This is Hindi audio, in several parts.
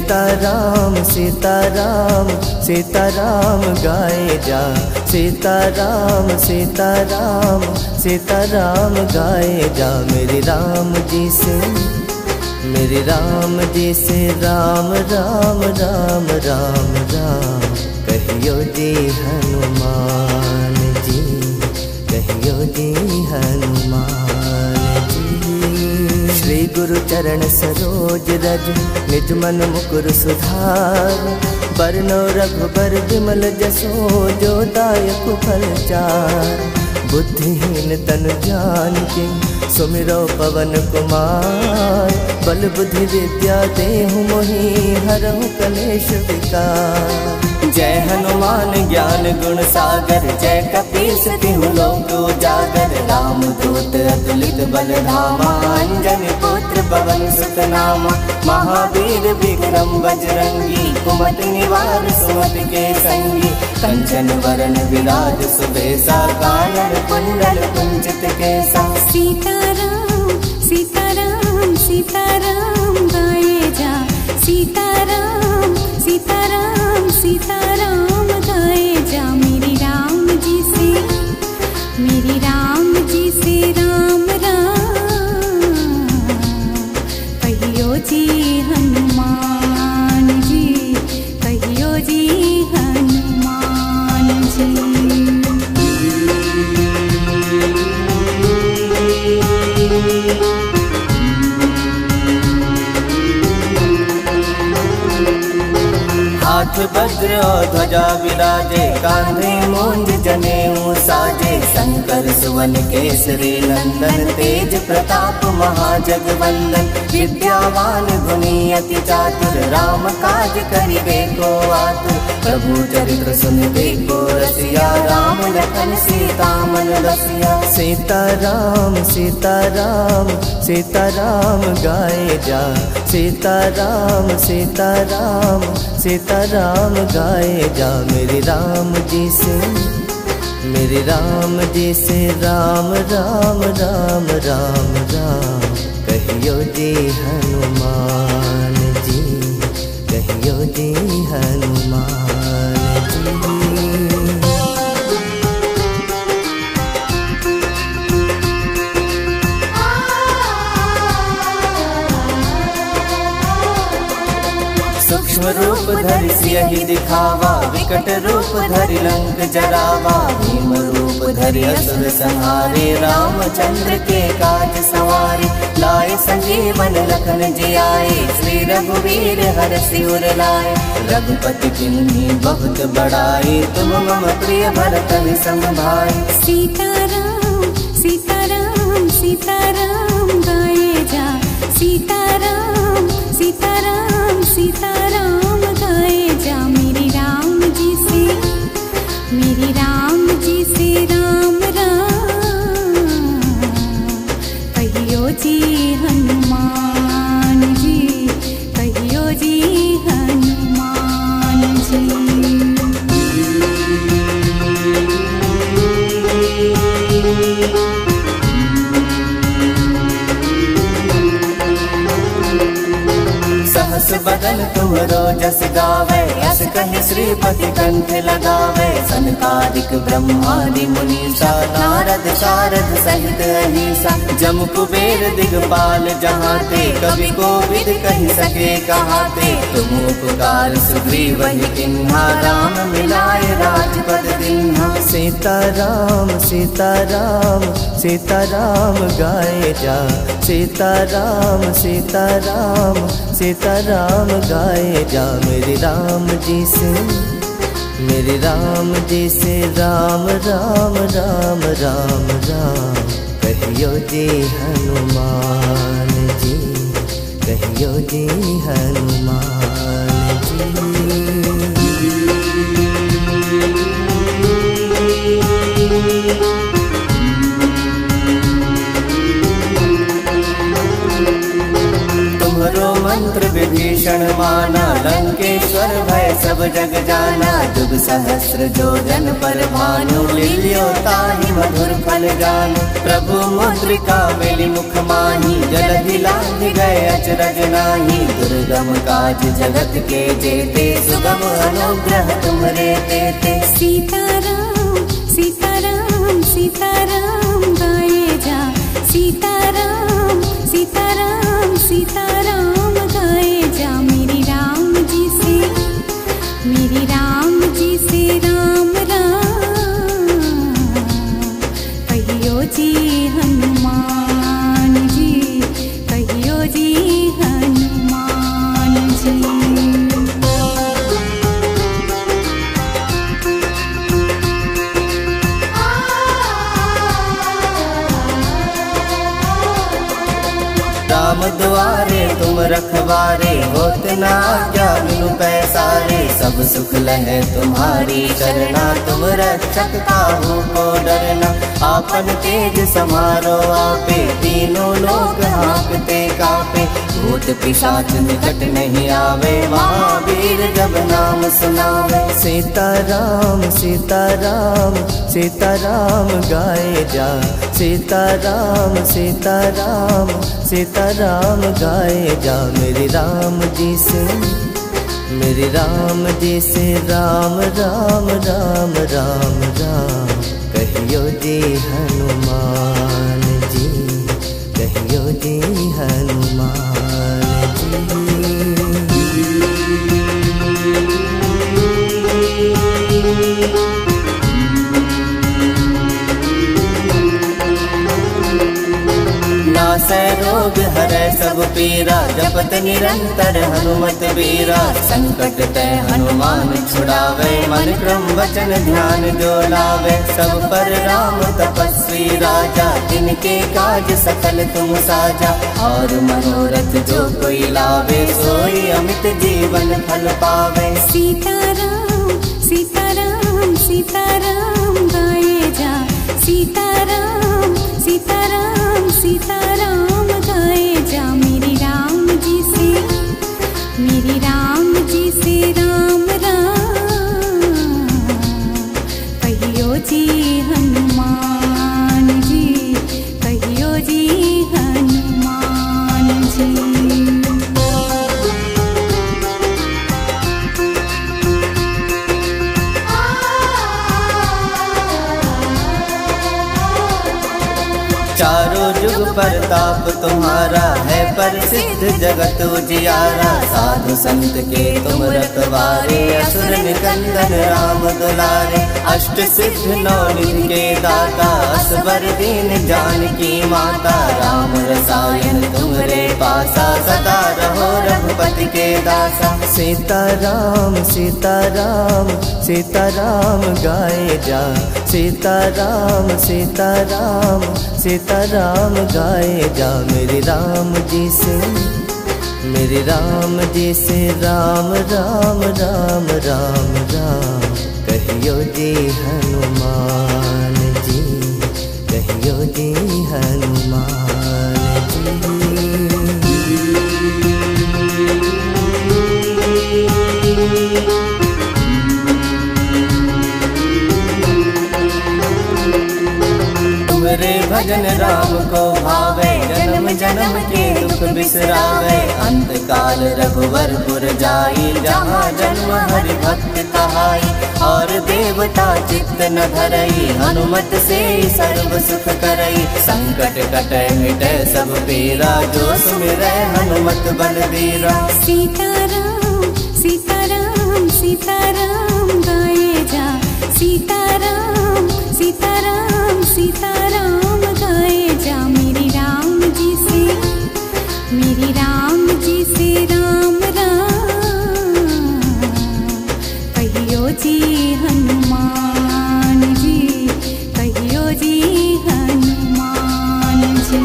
सीताराम सीताराम सीताराम गाए जा, सीताराम सीताराम सीताराम गाए जा। मेरे राम जी से राम राम राम राम राम कहियो जी हनुमान जी, कहियो जी हनुमान जी। श्री गुरु चरण सरोज रज निज मन मुकुर सुधार, बरनो रघुबर विमल जसो जो दायक फल चार। बुद्धिहीन तन जानिके सुमिरो पवन कुमार, बल बुद्धि विद्या देहु मोहि हरहु कलेश विकार। जय हनुमान ज्ञान गुण सागर, जय कपीस तिहु लोक उजागर। राम दूत अतुलित बल धामा, अंजनी पुत्र पवन सुत नामा। महावीर विक्रम बजरंगी, कुमति निवार सुमति के संगी। कंचन वरण विराज सुबेसा, कानन कुंडल कुंचित केसा। सीताराम सीताराम सीताराम गाए जा, सीताराम सीताराम सीताराम गाए जा। मेरे राम जी से राम राम कहियो जी हनुमान जी, कहियो जी हनुमान जी। हाथ वज्र और ध्वजा विराजे, कांधे मूंज जनेऊ साजे। शंकर सुवन केसरी नंदन, तेज प्रताप महाजगवंदन। विद्यावान गुणी अति चातुर, राम काज करिबे को आतुर। प्रभु चरित्र सुनिबे को रसिया, राम लखन सीता मन बसिया। सीताराम सीताराम सीताराम गाए जा, सीताराम सीताराम सीताराम गाए जा। मेरे राम जी से राम राम राम राम राम कहियो जी हनुमान जी, कहियो जी हनुमान जी। सूक्ष्म रूप धरि सियहि दिखावा, विकट रूप धरि लंक जरावा। भीम रूप धरि असुर संहारे, रामचंद्र के काज सवारे। लाए संजीवन लखन जियाए, श्री रघुवीर हरषि उर लाए। रघुपति किन्हीं बहुत बड़ाई, तुम मम प्रिय भरत सम भाई। सीताराम सीताराम सीताराम गाए जा, सीताराम सीताराम सीताराम गाए जा। मेरे राम जी से राम राम कहियो जी हनुमान जी, कहियो जी हनुमान जी। सहस बदन तुमरो जस गावे, अस कहि श्रीपति कंठ लगावे। सनकादिक ब्रह्मादि मुनीसा, नारद शारद सहित अहिसा। जम कुबेर दिगपाल जहाते, कवि कोविद कहि सके कहाते। तुम उपकार सुग्रीवहि किन्हा, राम मिलाए राजपद दीन्हा। सीताराम सीताराम सीताराम गाए जा, सीताराम सीताराम सीताराम गाए जा। मेरे राम जी से राम राम राम राम राम कहियो जी हनुमान जी, कहियो जी हनुमान जी। मंत्र विभीषण माना, लंकेश्वर भय सब जग जाना। जुग सहस्र जोजन पर भानु, लील्यो ताहि मधुर फल जानु। प्रभु मुद्रिका मेलि मुख माही, जलधि लांघि गए अचरज नाही। दुर्गम काज जगत के जेते, सुगम अनुग्रह तुम्हरे तेते। सीताराम सीताराम सीताराम गाए जा, सीताराम सीताराम सीताराम गाए जा। मेरी राम जी से राम राम, कहियो जी हनुमान जी, कहियो जी हनुमान जी। राम दुआरे तुम रखवारे, होत न आज्ञा बिनु पैसारे। सब सुख लहे तुम्हारी शरणा, तुम रक्षक काहू को डरना। आपन तेज समारो आपे, तीनों लोक हाँकते कापे। भूत पिशाच निकट नहीं आवे, महावीर जब नाम सुनावे। सीताराम सीताराम सीताराम गाए जा, सीताराम सीताराम सीताराम गाए जा। मेरे राम जी से राम राम राम राम राम। कहियो जी हनुमान जी, कहियो जी हनुमान जी। नासै रोग हरै सब पीरा, जपत निरंतर हनुमत बीरा। संकट ते हनुमान छुड़ावे, मन क्रम वचन ध्यान जो लावे। सब पर राम तपस्वी राजा, जिनके काज सकल तुम साजा। और मनोरथ जो कोई लावे, सोई अमित जीवन फल पावे। सीताराम सीताराम सीताराम गाए जा, सीताराम सीताराम सीताराम गाए जा। मेरी राम जी से राम राम, कहियो जी हनुमान जी, कहियो जी हनुमान जी। चारों जुग परताप तुम्हारा, है प्रसिद्ध जगत उजियारा। साधु संत के तुम रखवारे, असुर निकंदन राम दुलारे। अष्ट सिद्ध नौ निधि के दाता, असवर दीन जानकी माता। राम रसायन तुम्हरे पासा, सदा रहो रघुपति के दासा। सीताराम सीताराम सीताराम गाए जा, सीताराम सीताराम सीताराम गाए जा। मेरे राम जी से राम राम राम राम राम। कहियो जी हनुमान जी, कहियो जी हनुमान जी। तुम्हारे भजन राम को भावे, जन्म जन्म के दुख बिसरावे। अंत काल रघुवरपुर जाई, जहाँ जन्म हरि भक्त कहाई। और देवता चित्त न धरई, हनुमत से सर्व सुख करई। संकट कटै मिटै सब पीरा, जो सुमिरै हनुमत बलबीरा। सीताराम सीताराम सीताराम गाए जा, सीताराम सीताराम सीताराम गाए जा। मेरी राम जी से राम राम, कहियो जी हनुमान जी, कहियो जी हनुमान जी।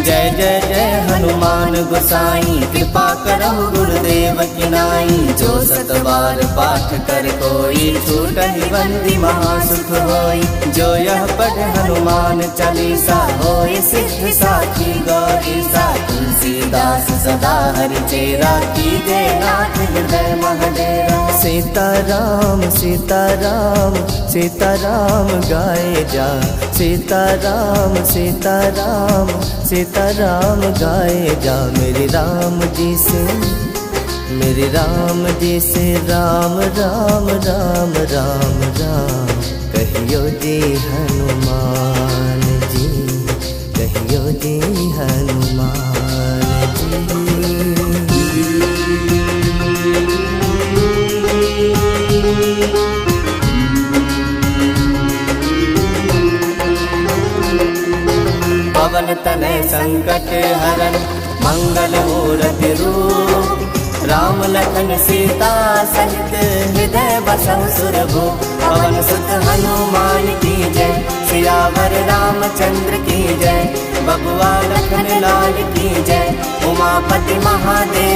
जय जय जय हनुमान गोसाई, कृपा करहु गुरुदेव की नाई। जो 7 बार पाठ कर कोई, छूटहि बंदी महासुख होई। जो यह पढ़ हनुमान चालीसा, होय सिद्ध साखी गौरीसा। तुलसीदास सदा हरि चेरा, कीजे नाथ हृदय महडेरा। सीताराम सीताराम सीताराम गाए जा, सीताराम सीताराम सीताराम गाए जा। मेरे राम जी से, मेरे राम जी से राम राम राम राम राम। कहियो जी हनुमान जी, कहियो जी हनुमान जी। पवन तनय संकट हरन, मंगल मूरति रूप। राम लखन सीता सहित, हृदय बसहु सुरभूप। पवन सुत हनुमान की जय, सियावर रामचंद्र की जय। बबुआ लखन लाल की जय, उमापति महादेव